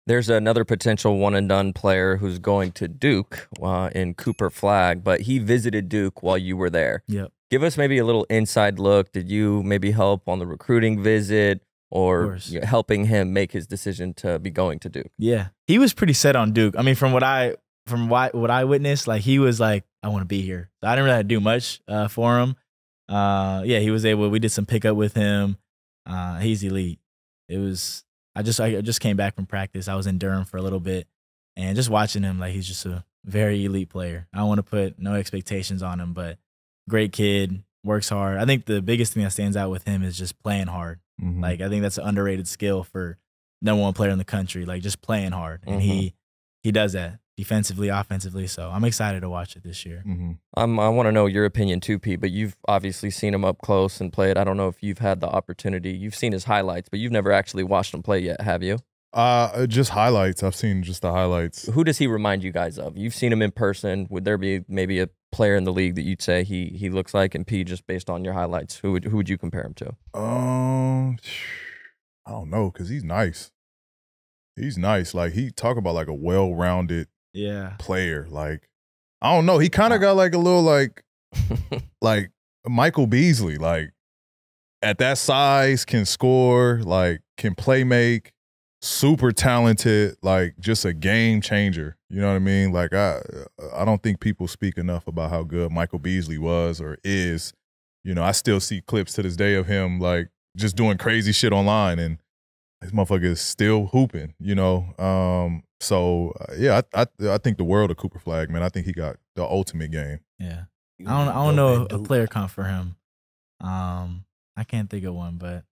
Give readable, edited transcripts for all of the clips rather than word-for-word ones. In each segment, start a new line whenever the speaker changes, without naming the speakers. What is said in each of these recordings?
There's another potential one-and-done player who's going to Duke in Cooper Flagg, but he visited Duke while you were there.
Yep.
Give us maybe a little inside look. Did you maybe help on the recruiting visit or helping him make his decision to be going to Duke?
Yeah, he was pretty set on Duke. I mean, from what I witnessed, like he was like, I want to be here. So I didn't really have to do much for him. Yeah, he was able. We did some pickup with him. He's elite. It was. I just came back from practice. I was in Durham for a little bit, and just watching him, like he's just a very elite player. I don't want to put no expectations on him, but great kid, works hard. I think the biggest thing that stands out with him is just playing hard.
Mm-hmm.
Like I think that's an underrated skill for #1 player in the country. Like just playing hard, and he does that defensively, offensively. So I'm excited to watch it this year.
Mm-hmm.
I want to know your opinion too, Pete, but you've obviously seen him up close and played. I don't know if you've had the opportunity. You've seen his highlights, but you've never actually watched him play yet, have you?
Just highlights. I've seen just the highlights.
Who does he remind you guys of? You've seen him in person. Would there be maybe a player in the league that you'd say he looks like? And Pete, just based on your highlights, who would you compare him to?
I don't know, because he's nice. He's nice. Like, he talk about like a well-rounded player. Like, I don't know. He kind of got like a little like like Michael Beasley. Like, at that size, can score, like can play make, super talented, like just a game changer. You know what I mean? Like, I don't think people speak enough about how good Michael Beasley was or is. You know, I still see clips to this day of him like just doing crazy shit online, and this motherfucker is still hooping, you know? Yeah, I think the world of Cooper Flagg, man. I think he got the ultimate game.
Yeah. I don't know a player comp for him. I can't think of one, but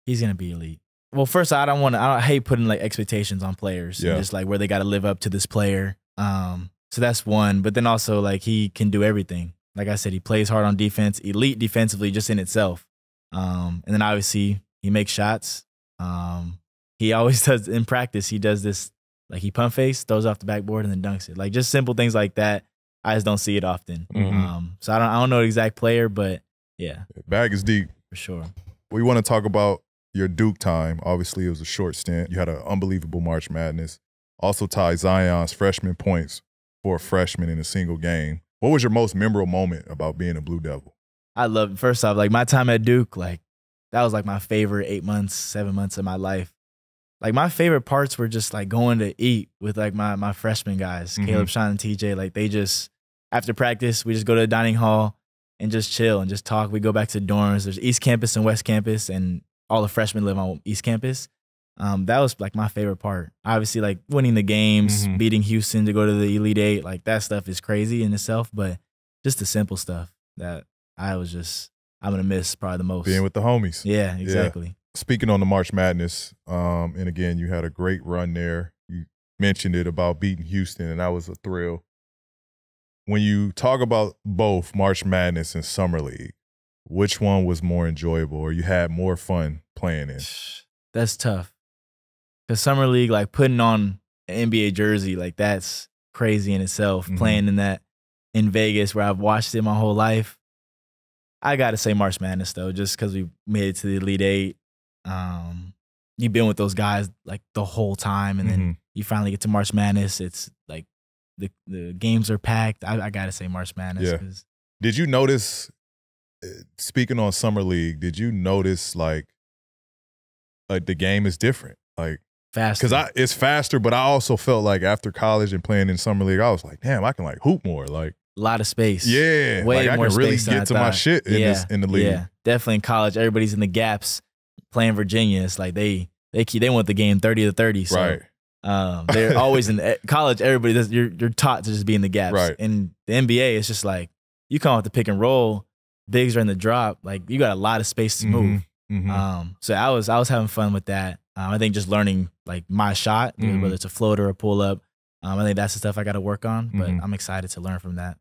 he's gonna be elite. Well, first, I hate putting like expectations on players and just like where they gotta live up to this player. So that's one. But then also like he can do everything. Like I said, he plays hard on defense, elite defensively just in itself. And then obviously he makes shots. He always does in practice, he does this, like he pump face, throws off the backboard, and then dunks it. Like just simple things like that. I just don't see it often. So I don't know the exact player, but yeah.
Bag is deep.
For sure.
We want to talk about your Duke time. Obviously, it was a short stint. You had an unbelievable March Madness. Also tied Zion's freshman points for a freshman in a single game. What was your most memorable moment about being a Blue Devil?
I love, first off, like my time at Duke, like that was like my favorite 8 months, 7 months of my life. Like my favorite parts were just like going to eat with like my freshman guys, Caleb, Sean, and TJ. Like they just, after practice, we just go to the dining hall and just chill and just talk. We go back to the dorms. There's East Campus and West Campus, and all the freshmen live on East Campus. That was like my favorite part. Obviously, like winning the games, beating Houston to go to the Elite Eight, like that stuff is crazy in itself. But just the simple stuff that I'm gonna miss probably the most.
Being with the homies.
Yeah, exactly.
Yeah. Speaking on the March Madness, and again, you had a great run there. You mentioned it about beating Houston, and that was a thrill. When you talk about both March Madness and Summer League, which one was more enjoyable or you had more fun playing in?
That's tough. Because Summer League, like putting on an NBA jersey, like that's crazy in itself. Playing in that in Vegas where I've watched it my whole life. I got to say March Madness, though, just because we made it to the Elite Eight. You've been with those guys like the whole time, and then you finally get to March Madness. It's like the games are packed. I got to say March Madness.
Yeah. Did you notice, speaking on Summer League, did you notice like the game is different? Like
faster.
Because it's faster, but I also felt like after college and playing in Summer League, I was like, damn, I can like hoop more. Like
a lot of space.
Yeah.
Way
like,
more
I can really
space
get to my shit in the league.
Yeah. Definitely in college, everybody's in the gaps playing Virginia. It's like they want the game 30-30. So
right.
They're always in college. Everybody does. You're taught to just be in the gaps.
Right.
In the NBA, it's just like you come off the pick and roll, bigs are in the drop. Like you got a lot of space to move. So I was having fun with that. I think just learning like my shot, whether it's a floater or pull up. I think that's the stuff I got to work on. But I'm excited to learn from that.